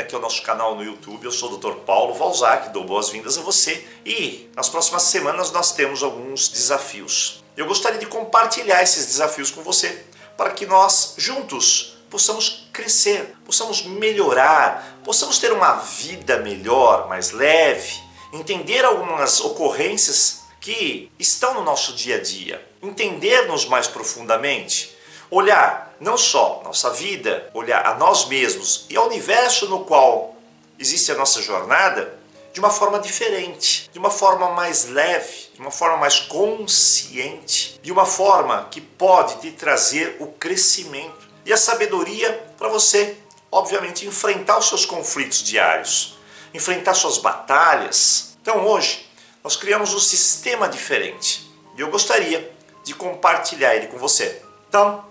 aqui ao nosso canal no YouTube. Eu sou o Dr. Paulo Valzac, dou boas-vindas a você e nas próximas semanas nós temos alguns desafios. Eu gostaria de compartilhar esses desafios com você para que nós juntos possamos crescer, possamos melhorar, possamos ter uma vida melhor, mais leve, entender algumas ocorrências que estão no nosso dia a dia, entender-nos mais profundamente, olhar não só nossa vida, olhar a nós mesmos e ao universo no qual existe a nossa jornada de uma forma diferente, de uma forma mais leve, de uma forma mais consciente, de uma forma que pode te trazer o crescimento e a sabedoria para você, obviamente, enfrentar os seus conflitos diários, enfrentar suas batalhas. Então hoje nós criamos um sistema diferente e eu gostaria de compartilhar ele com você. Então,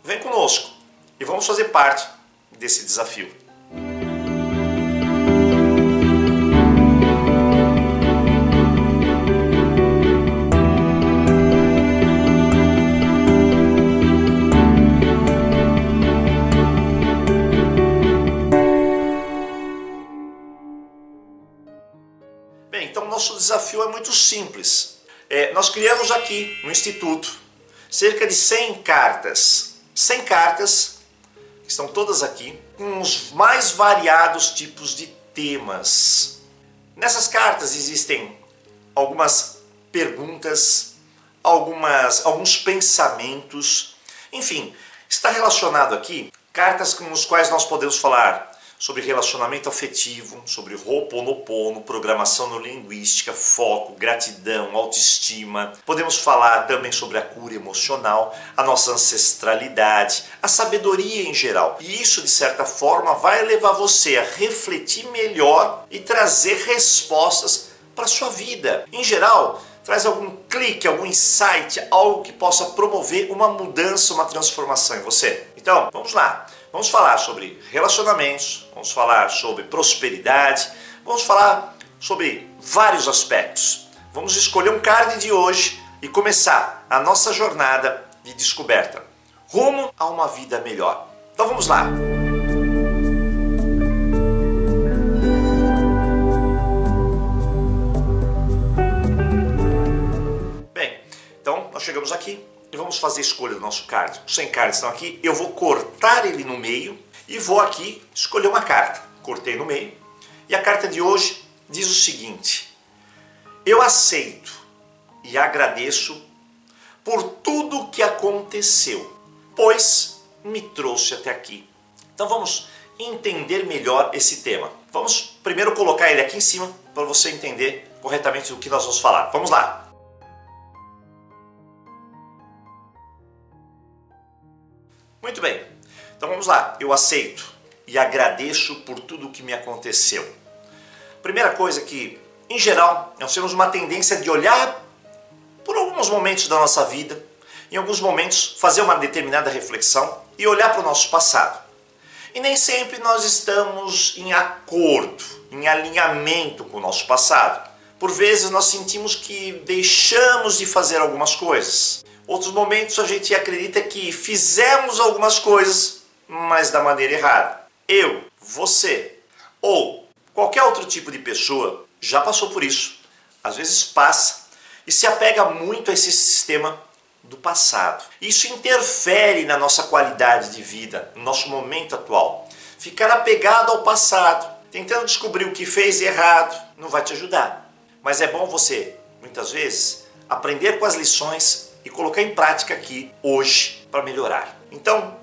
vem conosco e vamos fazer parte desse desafio. Bem, então nosso desafio é muito simples. Nós criamos aqui no Instituto cerca de 100 cartas. 100 cartas, que estão todas aqui, com os mais variados tipos de temas. Nessas cartas existem algumas perguntas, alguns pensamentos, enfim, está relacionado aqui cartas com as quais nós podemos falar sobre relacionamento afetivo, sobre Ho'oponopono, programação neurolinguística, foco, gratidão, autoestima. Podemos falar também sobre a cura emocional, a nossa ancestralidade, a sabedoria em geral. E isso, de certa forma, vai levar você a refletir melhor e trazer respostas para a sua vida. Em geral, traz algum clique, algum insight, algo que possa promover uma mudança, uma transformação em você. Então, vamos lá. Vamos falar sobre relacionamentos, vamos falar sobre prosperidade, vamos falar sobre vários aspectos. Vamos escolher um card de hoje e começar a nossa jornada de descoberta, rumo a uma vida melhor. Então vamos lá! Bem, então nós chegamos aqui. E vamos fazer a escolha do nosso card. Os 100 cards estão aqui, eu vou cortar ele no meio e vou aqui escolher uma carta. Cortei no meio e a carta de hoje diz o seguinte: eu aceito e agradeço por tudo o que aconteceu, pois me trouxe até aqui. Então vamos entender melhor esse tema. Vamos primeiro colocar ele aqui em cima para você entender corretamente o que nós vamos falar. Vamos lá! Muito bem, então vamos lá. Eu aceito e agradeço por tudo o que me aconteceu. Primeira coisa que, em geral, nós temos uma tendência de olhar por alguns momentos da nossa vida, em alguns momentos fazer uma determinada reflexão e olhar para o nosso passado. E nem sempre nós estamos em acordo, em alinhamento com o nosso passado. Por vezes nós sentimos que deixamos de fazer algumas coisas. Outros momentos a gente acredita que fizemos algumas coisas, mas da maneira errada. Eu, você ou qualquer outro tipo de pessoa já passou por isso. Às vezes passa e se apega muito a esse sistema do passado. Isso interfere na nossa qualidade de vida, no nosso momento atual. Ficar apegado ao passado, tentando descobrir o que fez errado, não vai te ajudar. Mas é bom você, muitas vezes, aprender com as lições e colocar em prática aqui, hoje, para melhorar. Então,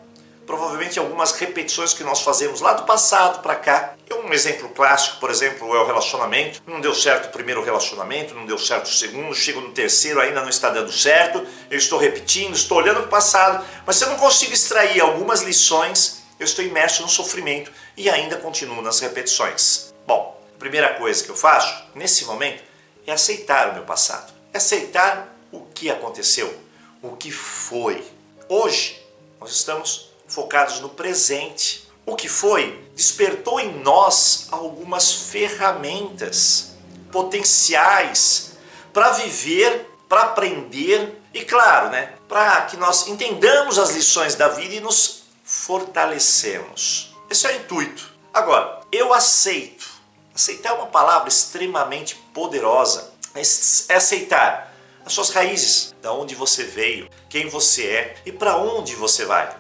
provavelmente algumas repetições que nós fazemos lá do passado para cá. Um exemplo clássico, por exemplo, é o relacionamento. Não deu certo o primeiro relacionamento, não deu certo o segundo, chego no terceiro, ainda não está dando certo. Eu estou repetindo, estou olhando para o passado, mas se eu não consigo extrair algumas lições, eu estou imerso no sofrimento e ainda continuo nas repetições. Bom, a primeira coisa que eu faço, nesse momento, é aceitar o meu passado. É aceitar o que aconteceu, o que foi. Hoje, nós estamos focados no presente. O que foi despertou em nós algumas ferramentas potenciais para viver, para aprender e, claro, para que nós entendamos as lições da vida e nos fortalecemos. Esse é o intuito. Agora, eu aceito. Aceitar é uma palavra extremamente poderosa. É aceitar as suas raízes, da onde você veio, quem você é e para onde você vai.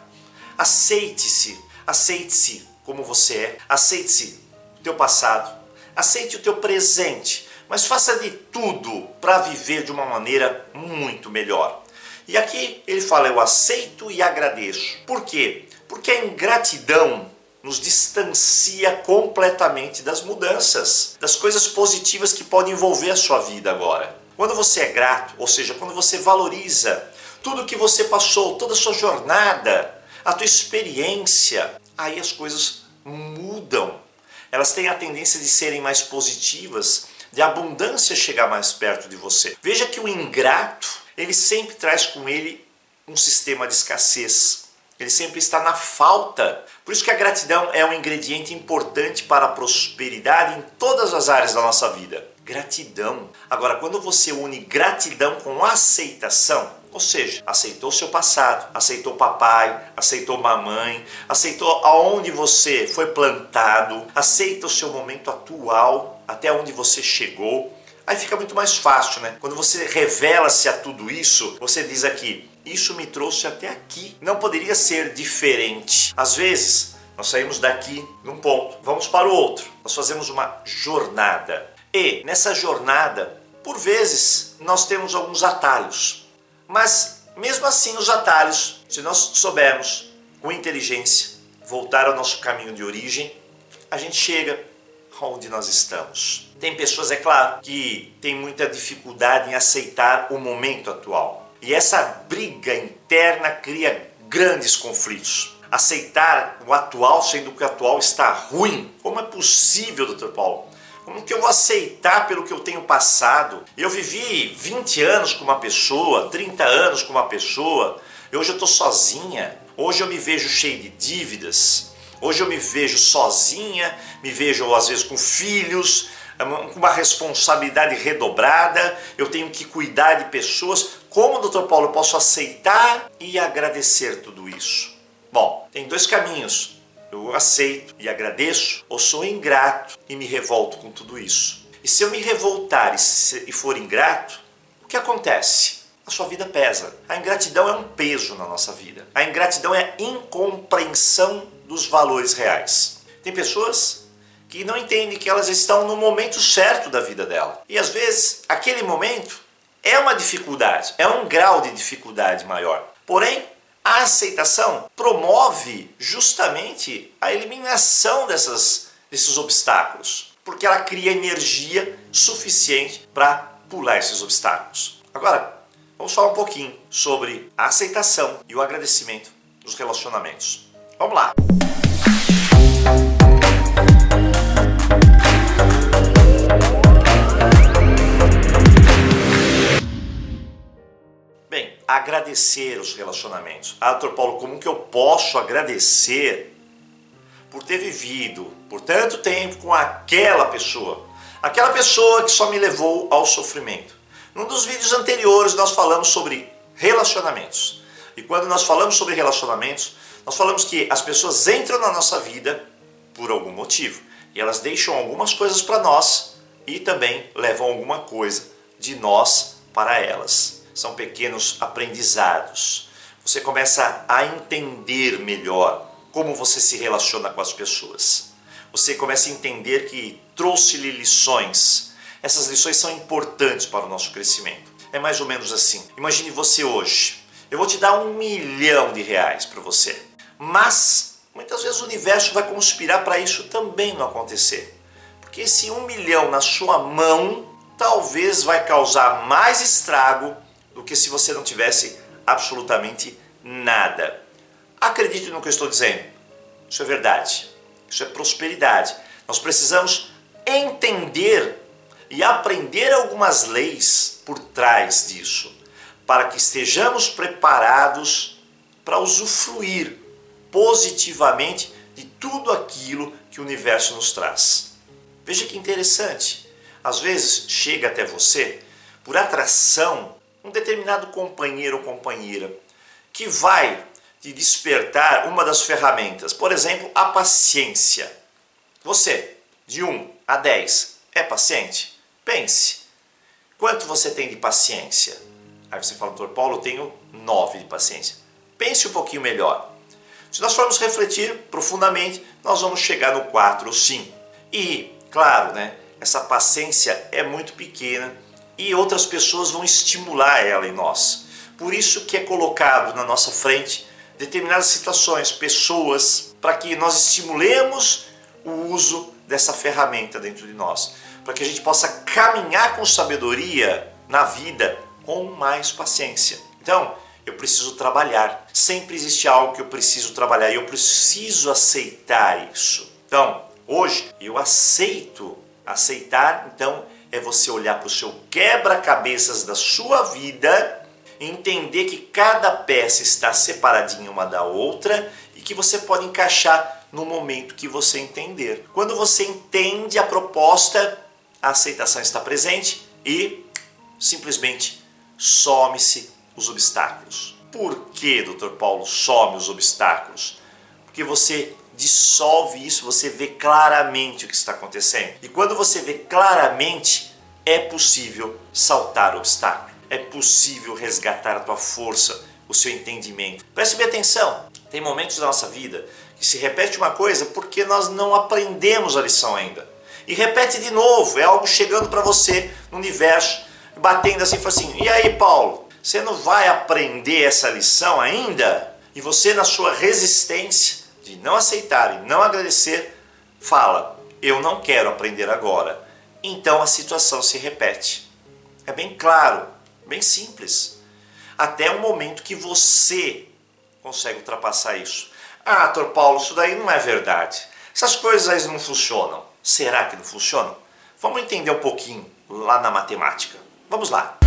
Aceite-se, aceite-se como você é, aceite-se o teu passado, aceite o teu presente, mas faça de tudo para viver de uma maneira muito melhor. E aqui ele fala, eu aceito e agradeço. Por quê? Porque a ingratidão nos distancia completamente das mudanças, das coisas positivas que podem envolver a sua vida agora. Quando você é grato, ou seja, quando você valoriza tudo que você passou, toda a sua jornada, a tua experiência, aí as coisas mudam. Elas têm a tendência de serem mais positivas, de abundância chegar mais perto de você. Veja que o ingrato, ele sempre traz com ele um sistema de escassez. Ele sempre está na falta. Por isso que a gratidão é um ingrediente importante para a prosperidade em todas as áreas da nossa vida. Gratidão. Agora, quando você une gratidão com aceitação, ou seja, aceitou seu passado, aceitou papai, aceitou mamãe, aceitou aonde você foi plantado, aceita o seu momento atual, até onde você chegou, aí fica muito mais fácil, né? Quando você revela-se a tudo isso, você diz aqui, isso me trouxe até aqui. Não poderia ser diferente. Às vezes, nós saímos daqui num ponto, vamos para o outro. Nós fazemos uma jornada. E nessa jornada, por vezes, nós temos alguns atalhos. Mas, mesmo assim, os atalhos, se nós soubermos, com inteligência, voltar ao nosso caminho de origem, a gente chega onde nós estamos. Tem pessoas, é claro, que têm muita dificuldade em aceitar o momento atual. E essa briga interna cria grandes conflitos. Aceitar o atual, sendo que o atual está ruim. Como é possível, Dr. Paulo? Como que eu vou aceitar pelo que eu tenho passado? Eu vivi 20 anos com uma pessoa, 30 anos com uma pessoa, e hoje eu estou sozinha. Hoje eu me vejo cheio de dívidas. Hoje eu me vejo sozinha, me vejo às vezes com filhos, com uma responsabilidade redobrada, eu tenho que cuidar de pessoas. Como, Dr. Paulo, eu posso aceitar e agradecer tudo isso? Bom, tem dois caminhos. Eu aceito e agradeço, ou sou ingrato e me revolto com tudo isso. E se eu me revoltar e for ingrato, o que acontece? A sua vida pesa. A ingratidão é um peso na nossa vida. A ingratidão é a incompreensão dos valores reais. Tem pessoas que não entendem que elas estão no momento certo da vida dela. E às vezes, aquele momento é uma dificuldade, é um grau de dificuldade maior. Porém, a aceitação promove justamente a eliminação desses obstáculos, porque ela cria energia suficiente para pular esses obstáculos. Agora, vamos falar um pouquinho sobre a aceitação e o agradecimento dos relacionamentos. Vamos lá! Bem, agradecer os relacionamentos. Ah, Dr. Paulo, como que eu posso agradecer por ter vivido por tanto tempo com aquela pessoa? Aquela pessoa que só me levou ao sofrimento. Num dos vídeos anteriores nós falamos sobre relacionamentos. E quando nós falamos sobre relacionamentos, nós falamos que as pessoas entram na nossa vida por algum motivo. E elas deixam algumas coisas para nós e também levam alguma coisa de nós para elas. São pequenos aprendizados. Você começa a entender melhor como você se relaciona com as pessoas. Você começa a entender que trouxe-lhe lições. Essas lições são importantes para o nosso crescimento. É mais ou menos assim. Imagine você hoje. Eu vou te dar R$1 milhão para você. Mas muitas vezes o universo vai conspirar para isso também não acontecer. Porque esse 1 milhão na sua mão talvez vai causar mais estrago do que se você não tivesse absolutamente nada. Acredite no que eu estou dizendo. Isso é verdade. Isso é prosperidade. Nós precisamos entender e aprender algumas leis por trás disso, para que estejamos preparados para usufruir positivamente de tudo aquilo que o universo nos traz. Veja que interessante. Às vezes chega até você, por atração, um determinado companheiro ou companheira que vai te despertar uma das ferramentas, por exemplo, a paciência. Você, de 1 a 10, é paciente? Pense. Quanto você tem de paciência? Aí você fala, doutor Paulo, eu tenho 9 de paciência. Pense um pouquinho melhor. Se nós formos refletir profundamente, nós vamos chegar no 4 ou 5. E, claro, né, essa paciência é muito pequena e outras pessoas vão estimular ela em nós. Por isso que é colocado na nossa frente determinadas situações, pessoas, para que nós estimulemos o uso dessa ferramenta dentro de nós, para que a gente possa caminhar com sabedoria na vida com mais paciência. Então, eu preciso trabalhar. Sempre existe algo que eu preciso trabalhar e eu preciso aceitar isso. Então, hoje eu aceito. Aceitar, então, é você olhar para o seu quebra-cabeças da sua vida, entender que cada peça está separadinha uma da outra e que você pode encaixar no momento que você entender. Quando você entende a proposta, a aceitação está presente e simplesmente some-se os obstáculos. Por que, Dr. Paulo, some os obstáculos? Porque você dissolve isso, você vê claramente o que está acontecendo. E quando você vê claramente, é possível saltar o obstáculo. É possível resgatar a tua força, o seu entendimento. Preste bem atenção. Tem momentos da nossa vida que se repete uma coisa porque nós não aprendemos a lição ainda. E repete de novo, é algo chegando para você no universo, batendo assim, fala assim, e aí, Paulo, você não vai aprender essa lição ainda? E você, na sua resistência de não aceitar e não agradecer, fala, eu não quero aprender agora. Então a situação se repete. É bem claro, bem simples. Até o momento que você consegue ultrapassar isso. Ah, doutor Paulo, isso daí não é verdade. Essas coisas aí não funcionam. Será que não funcionam? Vamos entender um pouquinho lá na matemática. Vamos lá.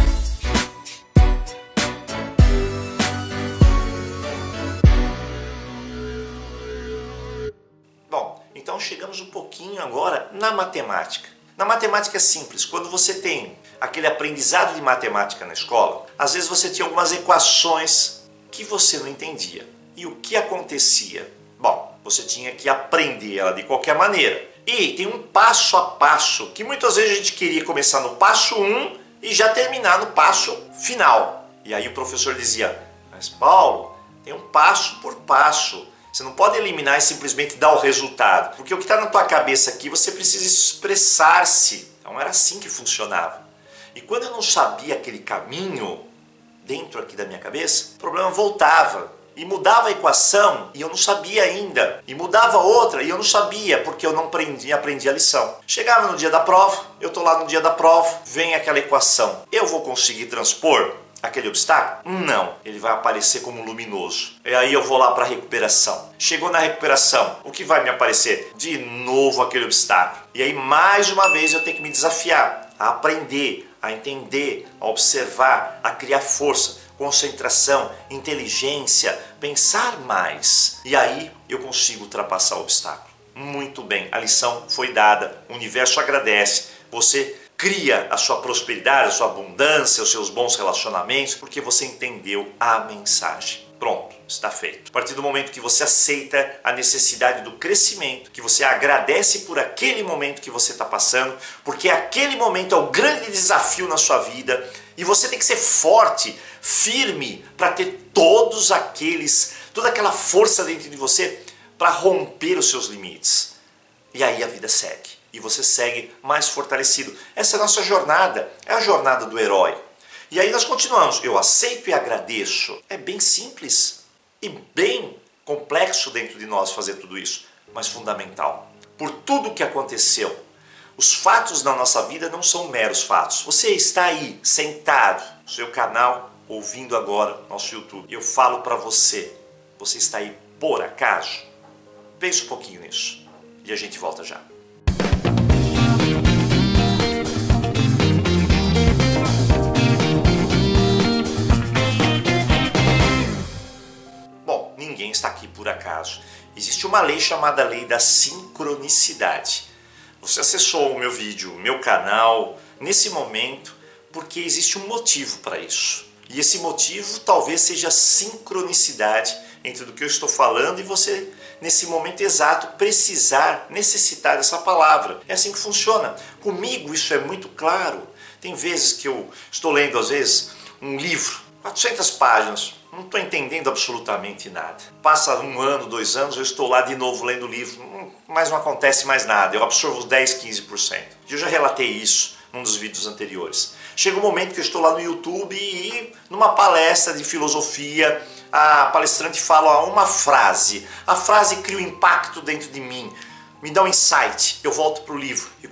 Bom, então chegamos um pouquinho agora na matemática. Na matemática é simples. Quando você tem aquele aprendizado de matemática na escola, às vezes você tinha algumas equações que você não entendia. E o que acontecia? Bom, você tinha que aprender ela de qualquer maneira. E tem um passo a passo, que muitas vezes a gente queria começar no passo 1 e já terminar no passo final. E aí o professor dizia, mas Paulo, tem um passo por passo. Você não pode eliminar e simplesmente dar o resultado. Porque o que está na tua cabeça aqui, você precisa expressar-se. Então era assim que funcionava. E quando eu não sabia aquele caminho dentro aqui da minha cabeça, o problema voltava. E mudava a equação e eu não sabia ainda. E mudava outra e eu não sabia porque eu não aprendi a lição. Chegava no dia da prova, eu estou lá no dia da prova, vem aquela equação. Eu vou conseguir transpor aquele obstáculo? Não, ele vai aparecer como luminoso. E aí eu vou lá para a recuperação. Chegou na recuperação, o que vai me aparecer? De novo aquele obstáculo. E aí mais uma vez eu tenho que me desafiar a aprender, a entender, a observar, a criar força, concentração, inteligência, pensar mais. E aí eu consigo ultrapassar o obstáculo. Muito bem, a lição foi dada, o universo agradece, você cria a sua prosperidade, a sua abundância, os seus bons relacionamentos, porque você entendeu a mensagem. Pronto, está feito. A partir do momento que você aceita a necessidade do crescimento, que você agradece por aquele momento que você está passando, porque aquele momento é o grande desafio na sua vida, e você tem que ser forte, firme, para ter toda aquela força dentro de você para romper os seus limites. E aí a vida segue. E você segue mais fortalecido. Essa é a nossa jornada. É a jornada do herói. E aí nós continuamos. Eu aceito e agradeço. É bem simples e bem complexo dentro de nós fazer tudo isso. Mas fundamental. Por tudo o que aconteceu. Os fatos na nossa vida não são meros fatos. Você está aí, sentado no seu canal, ouvindo agora nosso YouTube. Eu falo para você. Você está aí por acaso? Pense um pouquinho nisso. E a gente volta já. Bom, ninguém está aqui por acaso. Existe uma lei chamada lei da sincronicidade. Você acessou o meu vídeo, o meu canal, nesse momento, porque existe um motivo para isso. E esse motivo talvez seja a sincronicidade entre o que eu estou falando e você nesse momento exato, necessitar dessa palavra. É assim que funciona. Comigo isso é muito claro. Tem vezes que eu estou lendo, às vezes, um livro, 400 páginas, não estou entendendo absolutamente nada. Passa 1 ano, 2 anos, eu estou lá de novo lendo o livro, mas não acontece mais nada, eu absorvo 10, 15%. Eu já relatei isso num dos vídeos anteriores. Chega um momento que eu estou lá no YouTube e numa palestra de filosofia, a palestrante fala uma frase, a frase cria um impacto dentro de mim, me dá um insight, eu volto para o livro e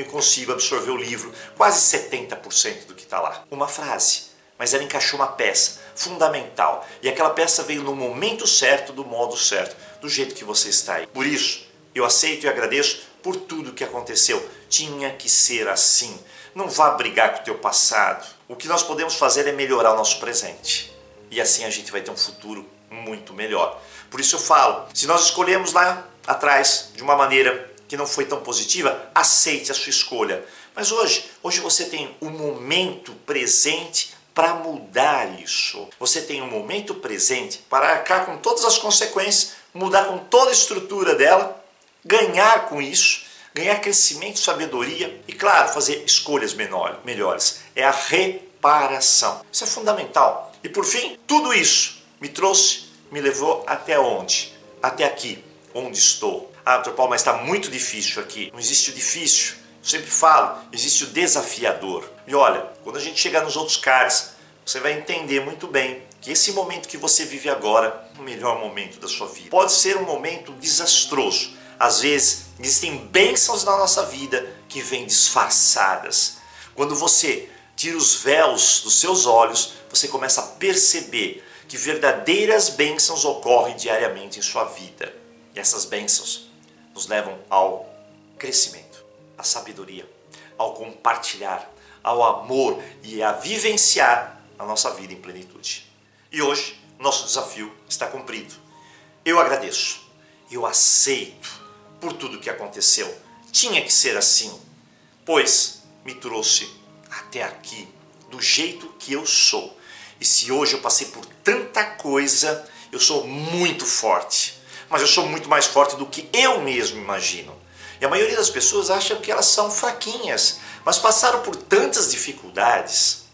consigo absorver o livro, quase 70% do que está lá. Uma frase, mas ela encaixou uma peça fundamental, e aquela peça veio no momento certo, do modo certo, do jeito que você está aí. Por isso, eu aceito e agradeço por tudo que aconteceu. Tinha que ser assim. Não vá brigar com o teu passado. O que nós podemos fazer é melhorar o nosso presente. E assim a gente vai ter um futuro muito melhor. Por isso eu falo, se nós escolhemos lá atrás de uma maneira que não foi tão positiva, aceite a sua escolha. Mas hoje você tem um momento presente para mudar isso. Você tem um momento presente para arcar com todas as consequências, mudar com toda a estrutura dela, ganhar com isso, ganhar crescimento, sabedoria e, claro, fazer escolhas melhores. É a reparação. Isso é fundamental. E por fim, tudo isso me levou até onde? Até aqui, onde estou. Ah, Dr. Paulo, mas está muito difícil aqui. Não existe o difícil. Eu sempre falo, existe o desafiador. E olha, quando a gente chegar nos outros cards, você vai entender muito bem que esse momento que você vive agora é o melhor momento da sua vida. Pode ser um momento desastroso. Às vezes, existem bênçãos na nossa vida que vêm disfarçadas. Quando você tira os véus dos seus olhos, você começa a perceber que verdadeiras bênçãos ocorrem diariamente em sua vida. E essas bênçãos nos levam ao crescimento, à sabedoria, ao compartilhar, ao amor e a vivenciar a nossa vida em plenitude. E hoje, nosso desafio está cumprido. Eu agradeço, eu aceito por tudo que aconteceu. Tinha que ser assim, pois me trouxe até aqui, do jeito que eu sou. E se hoje eu passei por tanta coisa, eu sou muito forte. Mas eu sou muito mais forte do que eu mesmo imagino. E a maioria das pessoas acha que elas são fraquinhas, mas passaram por tantas dificuldades,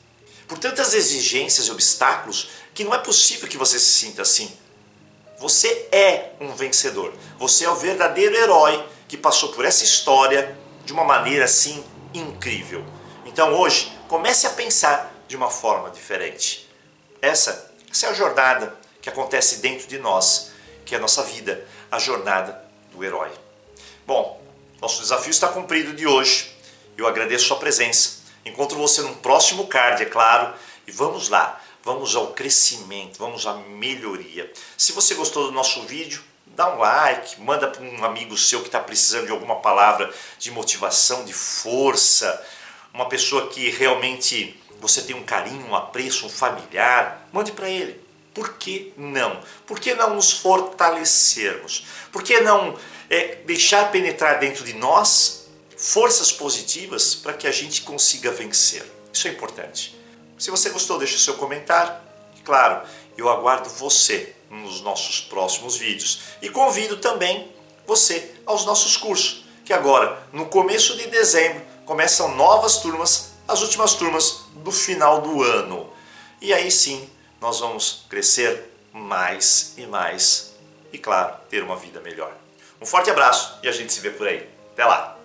por tantas exigências e obstáculos, que não é possível que você se sinta assim. Você é um vencedor. Você é o verdadeiro herói que passou por essa história de uma maneira assim incrível. Então hoje, comece a pensar de uma forma diferente. Essa é a jornada que acontece dentro de nós, que é a nossa vida, a jornada do herói. Bom, nosso desafio está cumprido de hoje. Eu agradeço a sua presença. Encontro você num próximo card, é claro. E vamos lá, vamos ao crescimento, vamos à melhoria. Se você gostou do nosso vídeo, dá um like, manda para um amigo seu que está precisando de alguma palavra de motivação, de força. Uma pessoa que realmente você tem um carinho, um apreço, um familiar. Mande para ele. Por que não? Por que não nos fortalecermos? Por que não deixar penetrar dentro de nós forças positivas para que a gente consiga vencer? Isso é importante. Se você gostou, deixe o seu comentário. E claro, eu aguardo você nos nossos próximos vídeos. E convido também você aos nossos cursos, que agora, no começo de dezembro, começam novas turmas, as últimas turmas do final do ano. E aí sim, nós vamos crescer mais e mais e, claro, ter uma vida melhor. Um forte abraço e a gente se vê por aí. Até lá!